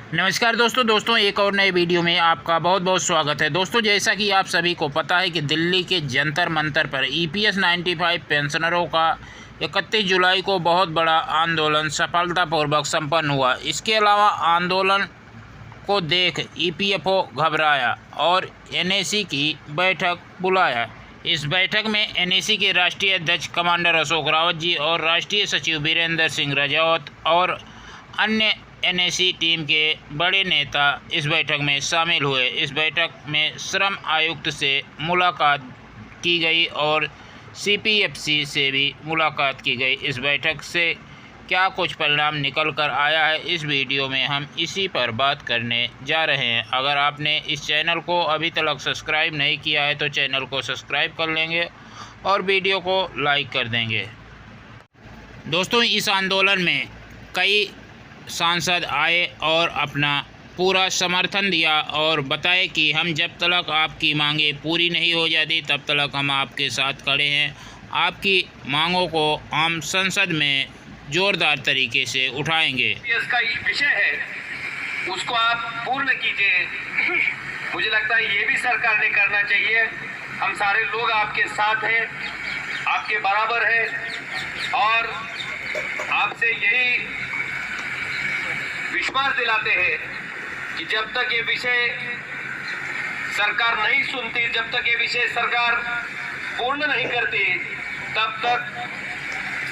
नमस्कार दोस्तों एक और नए वीडियो में आपका बहुत बहुत स्वागत है। दोस्तों, जैसा कि आप सभी को पता है कि दिल्ली के जंतर मंतर पर EPS 95 पेंशनरों का 31 जुलाई को बहुत बड़ा आंदोलन सफलतापूर्वक संपन्न हुआ। इसके अलावा आंदोलन को देख EPFO घबराया और NAC की बैठक बुलाया। इस बैठक में NAC के राष्ट्रीय अध्यक्ष कमांडर अशोक रावत जी और राष्ट्रीय सचिव वीरेंद्र सिंह राजौत और अन्य NAC टीम के बड़े नेता इस बैठक में शामिल हुए। इस बैठक में श्रम आयुक्त से मुलाकात की गई और CPFC से भी मुलाकात की गई। इस बैठक से क्या कुछ परिणाम निकल कर आया है, इस वीडियो में हम इसी पर बात करने जा रहे हैं। अगर आपने इस चैनल को अभी तक सब्सक्राइब नहीं किया है तो चैनल को सब्सक्राइब कर लेंगे और वीडियो को लाइक कर देंगे। दोस्तों, इस आंदोलन में कई सांसद आए और अपना पूरा समर्थन दिया और बताए कि हम जब तक आपकी मांगें पूरी नहीं हो जाती तब तक हम आपके साथ खड़े हैं। आपकी मांगों को हम संसद में जोरदार तरीके से उठाएंगे। इसका विषय है उसको आप पूर्ण कीजिए। मुझे लगता है ये भी सरकार ने करना चाहिए। हम सारे लोग आपके साथ हैं, आपके बराबर हैं और आपसे यही विश्वास दिलाते हैं कि जब तक ये विषय सरकार नहीं सुनती, जब तक ये विषय सरकार पूर्ण नहीं करती, तब तक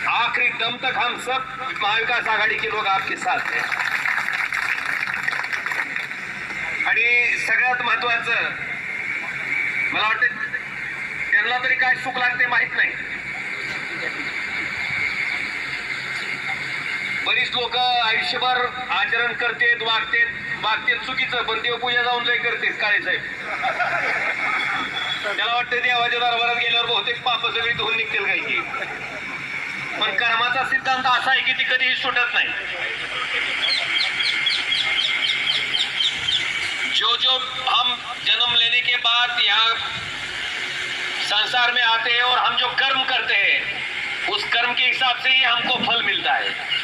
आखिरी दम तक हम सब महाविकास आघाडी के लोग आपके साथ हैं। आणि सगळ्यात महत्त्वाचं मला वाटतं त्यांना तरी काय सुख लागते माहित नाही। बरीच लोक आयुष्यभर आचरण करतात, वागतात चुकीचं, पण देवपूजा जाऊन लय करतात काळे साहेब। त्याला वाटतं देवाच्या दरबारात गेल्यावर बहुतेक पाप सगळी धुवून निघतील काही की, पण कर्माचा सिद्धांत असा आहे की ती कधीही सुटत नाही। जो हम जन्म लेने के बाद यहाँ संसार में आते हैं और हम जो कर्म करते हैं उस कर्म के हिसाब से ही हमको फल मिलता है।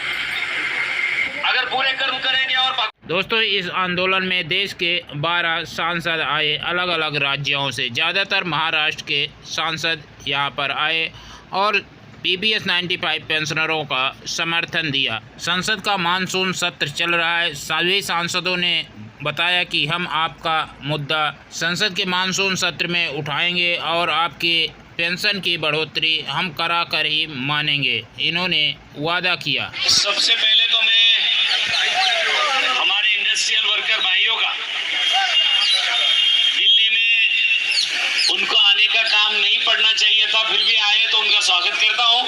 अगर पूरे कर्म करेंगे और दोस्तों, इस आंदोलन में देश के 12 सांसद आए अलग अलग राज्यों से। ज़्यादातर महाराष्ट्र के सांसद यहाँ पर आए और EPS 95 पेंशनरों का समर्थन दिया। संसद का मानसून सत्र चल रहा है। सभी सांसदों ने बताया कि हम आपका मुद्दा संसद के मानसून सत्र में उठाएंगे और आपके पेंशन की बढ़ोतरी हम करा कर ही मानेंगे, इन्होंने वादा किया। सबसे पहले तो मैं हमारे इंडस्ट्रियल वर्कर भाइयों का दिल्ली में उनको आने का काम नहीं पड़ना चाहिए था, फिर भी आए तो उनका स्वागत करता हूं।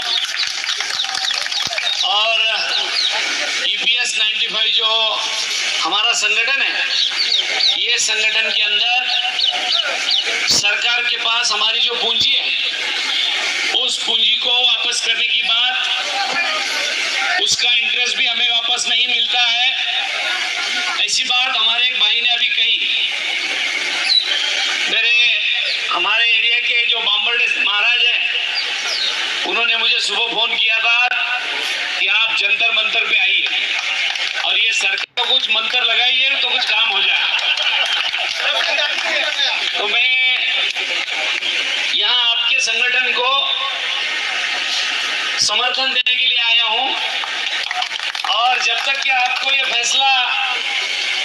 और EPS 95 जो हमारा संगठन है, ये संगठन के अंदर सरकार के पास हमारी जो पूंजी है उस पूंजी को वापस करने की बात, उसका इंटरेस्ट भी हमें वापस नहीं मिलता है, ऐसी बात हमारे एक भाई ने अभी कही। हमारे एरिया के जो बांबरडे महाराज हैं उन्होंने मुझे सुबह फोन किया था कि आप जंतर मंतर पे आइए और ये सरकार को कुछ मंत्र लगाइए तो कुछ काम हो जाए। तो मैं यहाँ आपके संगठन को समर्थन देने के लिए आया हूँ और जब तक कि आपको ये फैसला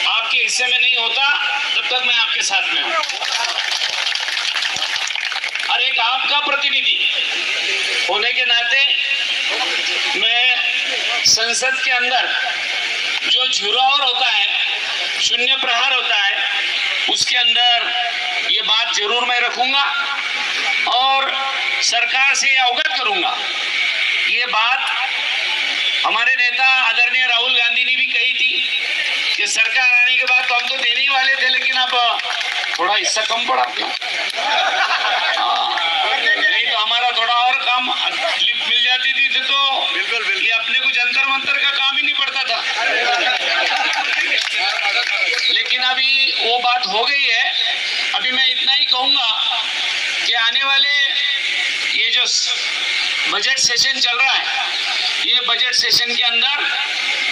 आपके हिस्से में नहीं होता तब तक मैं आपके साथ में हूँ। और एक आपका प्रतिनिधि होने के नाते मैं संसद के अंदर जो झुरावर होता है, शून्य प्रहार होता है, उसके अंदर ये बात जरूर मैं रखूंगा और सरकार से अवगत करूंगा। ये बात हमारे नेता आदरणीय राहुल गांधी ने भी कही थी कि सरकार आने के बाद तो हम तो देने ही वाले थे, लेकिन अब थोड़ा हिस्सा कम पड़ा अपना, नहीं तो हमारा थोड़ा और काम लिफ्ट मिल जाती थी तो बिल्कुल ये अपने को जंतर मंतर का काम ही नहीं पड़ता था। लेकिन अभी वो बात हो गई है। अभी मैं इतना ही कहूंगा कि आने वाले ये जो बजट सेशन चल रहा है, ये बजट सेशन के अंदर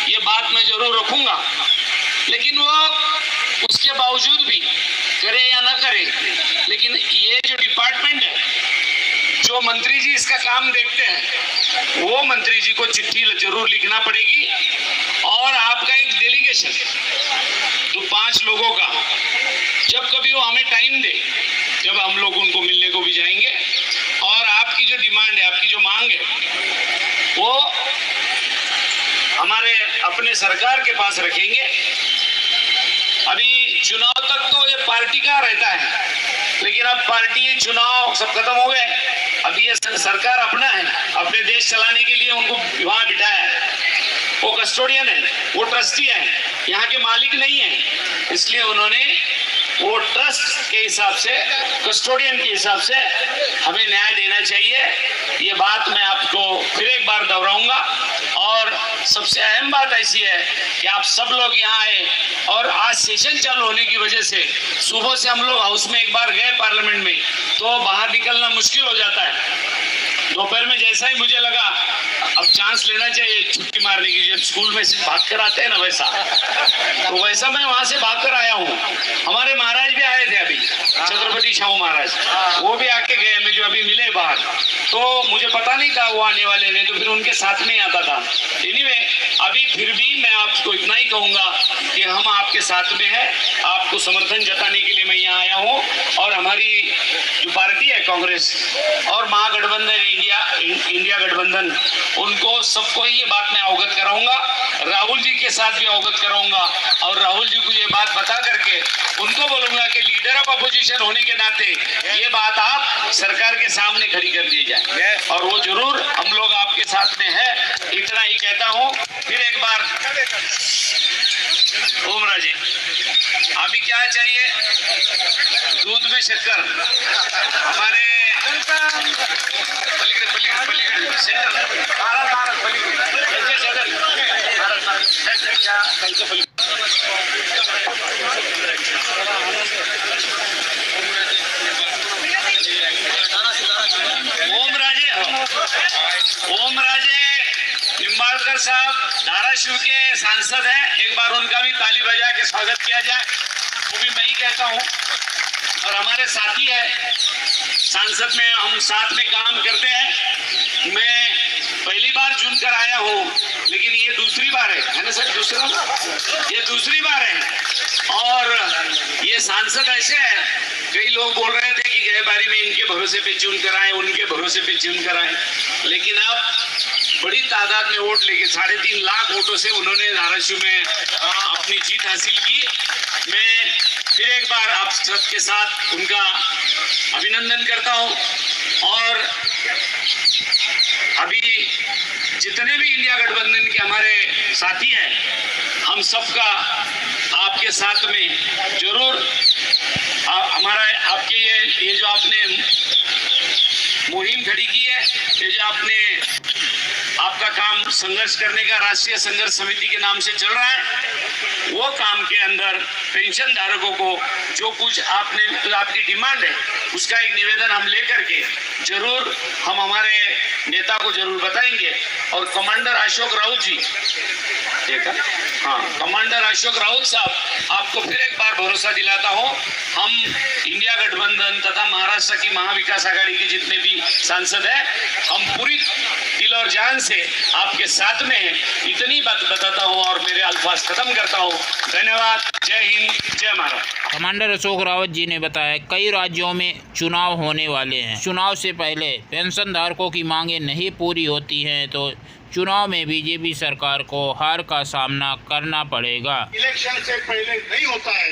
ये बात मैं जरूर रखूंगा लेकिन वो उसके बावजूद भी करे या ना करे, लेकिन ये जो डिपार्टमेंट है, जो मंत्री जी इसका काम देखते हैं, वो मंत्री जी को चिट्ठी जरूर लिखना पड़ेगी और आपका एक डेलीगेशन 5 लोगों का, जब कभी वो हमें टाइम दे, जब हम लोग उनको मिलने को भी जाएंगे और आपकी जो डिमांड है, आपकी जो मांग है, वो हमारे अपने सरकार के पास रखेंगे। अभी चुनाव तक तो ये पार्टी का रहता है, लेकिन अब पार्टी चुनाव सब खत्म हो गए, अब ये सरकार अपना है, अपने देश चलाने के लिए उनको वहां बिठाया है। वो कस्टोडियन है, वो ट्रस्टी है, यहाँ के मालिक नहीं है, इसलिए उन्होंने वो ट्रस्ट के हिसाब से, कस्टोडियन के हिसाब से हमें न्याय देना चाहिए। ये बात मैं आपको फिर एक बार दोहराऊंगा। और सबसे अहम बात ऐसी है कि आप सब लोग यहाँ आए, और आज सेशन चालू होने की वजह से सुबह से हम लोग हाउस में एक बार गए पार्लियामेंट में, तो बाहर निकलना मुश्किल हो जाता है। दोपहर में जैसा ही मुझे लगा अब चांस लेना चाहिए छुट्टी मारने की, जब स्कूल में से भाग कर आते हैं ना वैसा, तो वैसा मैं वहां से भाग कर आया हूँ। हमारे महाराज भी आए थे अभी, छत्रपति शाहू महाराज, वो भी आके गए, मैं जो अभी मिले बाहर, तो मुझे पता नहीं था वो आने वाले ने, तो फिर उनके साथ में आता था। एनीवे, अभी फिर भी मैं आपको इतना ही कहूंगा कि हम आपके साथ में है, आपको समर्थन जताने के लिए मैं यहाँ आया हूँ। और हमारी जो पार्टी है कांग्रेस और महागठबंधन इंडिया गठबंधन, उनको सबको ये बात मैं अवगत कराऊंगा, राहुल जी के साथ भी अवगत कराऊंगा, और राहुल जी को ये बात बता करके उनको बोलूंगा कि लीडर ऑफ अपोजिशन होने के नाते ये बात आप सरकार के सामने खड़ी कर दी जाए, और वो जरूर हम लोग आपके साथ में है। इतना ही कहता हूँ। फिर एक बार ओम राजे, अभी क्या चाहिए? दूध में शक्कर, हमारे ओम राजे निम्बाड़कर साहब धाराशिव के सांसद हैं, एक बार उनका भी ताली बजा के स्वागत किया जाए। वो भी मैं ही कहता हूँ, और हमारे साथी है सांसद में, हम साथ में काम करते हैं। मैं पहली बार चुनकर आया हूँ, लेकिन ये दूसरी बार है ना सर? ये दूसरी बार है। और ये सांसद ऐसे है, कई लोग बोल रहे थे कि गए बारी में इनके भरोसे पे चुन कर आए, उनके भरोसे पे चुन कर आए, लेकिन अब बड़ी तादाद में वोट लेके 3.5 लाख वोटों से उन्होंने धाराशिव में अपनी जीत हासिल की। मैं फिर एक बार आप सबके साथ उनका अभिनंदन करता हूं। और अभी जितने भी इंडिया गठबंधन के हमारे साथी हैं, हम सबका आपके साथ में जरूर हमारा आपके ये जो आपने मुहिम खड़ी की है, ये जो आपने आपका काम संघर्ष करने का राष्ट्रीय संघर्ष समिति के नाम से चल रहा है, वो काम के अंदर पेंशन धारकों को जो कुछ आपकी डिमांड है, उसका एक निवेदन हम लेकर के जरूर हम हमारे नेता को जरूर बताएंगे। और कमांडर अशोक राउत जी, देखा, हाँ, कमांडर अशोक राउत साहब, आपको फिर एक बार भरोसा दिलाता हूँ, हम इंडिया गठबंधन तथा महाराष्ट्र की महाविकास आघाड़ी के जितने भी सांसद हैं, हम पूरी दिल और जान से आपके साथ में हैं। इतनी बात बताता हूँ और मेरे अल्फाज खत्म करता हूँ। धन्यवाद। जय हिंद, जय महाराष्ट्र। कमांडर अशोक रावत जी ने बताया कई राज्यों में चुनाव होने वाले हैं। चुनाव से पहले पेंशन धारकों की मांगें नहीं पूरी होती हैं तो चुनाव में बीजेपी सरकार को हार का सामना करना पड़ेगा। इलेक्शन से पहले नहीं होता है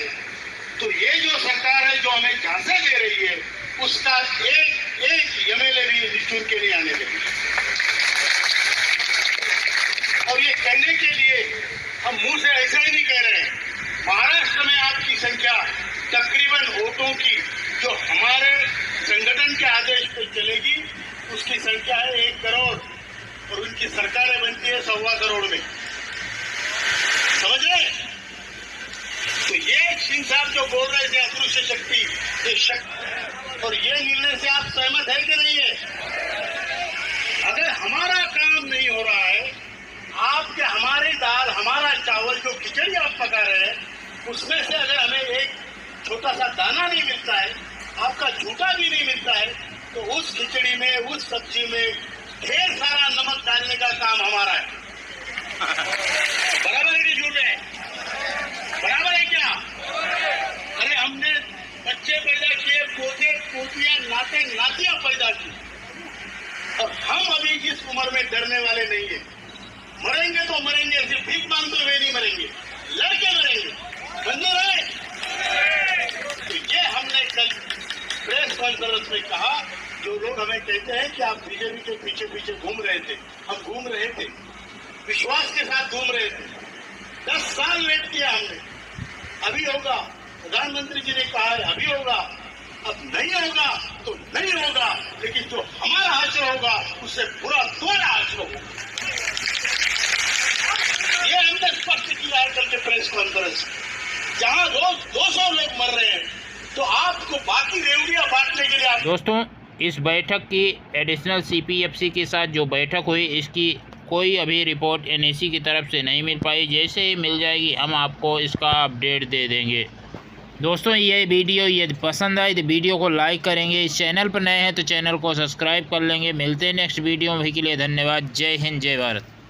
तो ये जो सरकार है जो हमें झांसे दे रही है, उसका एक एमएलए भी निश्चित के नहीं आने देंगे। और ये करने के लिए हम मुंह से ऐसा ही नहीं कह रहे हैं। महाराष्ट्र में आपकी संख्या तकरीबन वोटों की जो हमारे संगठन के आदेश पे चलेगी, उसकी संख्या है 1 करोड़, और उनकी सरकारें बनती है 1.25 करोड़ में। समझ रहे? तो ये सिंह साहब जो बोल रहे थे अदृश्य शक्ति, ये शक्ति, और ये निर्णय से आप सहमत है कि नहीं है? अगर हमारा काम नहीं हो रहा है, आपके हमारी दाल, हमारा चावल, जो खिचड़ी आप पका रहे हैं, उसमें से अगर हमें एक छोटा सा दाना नहीं मिलता है, आपका झूठा भी नहीं मिलता है, तो उस खिचड़ी में, उस सब्जी में ढेर सारा नमक डालने का काम हमारा है। बराबर है कि झूठ है? बराबर है क्या? अरे हमने बच्चे पैदा किए, पोते पोतियां, नाते नातियां पैदा की, और हम अभी इस उम्र में डरने वाले नहीं है। मरेंगे तो मरेंगे, सिर्फ भीख मांगते हुए नहीं मरेंगे, लड़के मरेंगे। मंजूर है? तो ये हमने कल प्रेस कॉन्फ्रेंस में कहा। जो लोग हमें कहते हैं कि आप बीजेपी के पीछे पीछे घूम रहे थे, हम घूम रहे थे, विश्वास के साथ घूम रहे थे। 10 साल वेट किया हमने, अभी होगा। प्रधानमंत्री जी ने कहा है अभी होगा, अब नहीं होगा तो नहीं होगा, लेकिन जो हमारा हासिल होगा उससे बुरा तुम्हारा हासिल होगा। ये हमने स्पष्ट किया है कल के प्रेस कॉन्फ्रेंस। जहां रोज 200 लोग मर रहे हैं, तो आपको बाकी रेवड़ियां बांटने के लिए दोस्तों, इस बैठक की एडिशनल CPFC के साथ जो बैठक हुई, इसकी कोई अभी रिपोर्ट NAC की तरफ से नहीं मिल पाई। जैसे ही मिल जाएगी हम आपको इसका अपडेट दे देंगे। दोस्तों, ये वीडियो यदि पसंद आए तो वीडियो को लाइक करेंगे। इस चैनल पर नए हैं तो चैनल को सब्सक्राइब कर लेंगे। मिलते हैं नेक्स्ट वीडियो में, के लिए धन्यवाद। जय हिंद, जय भारत।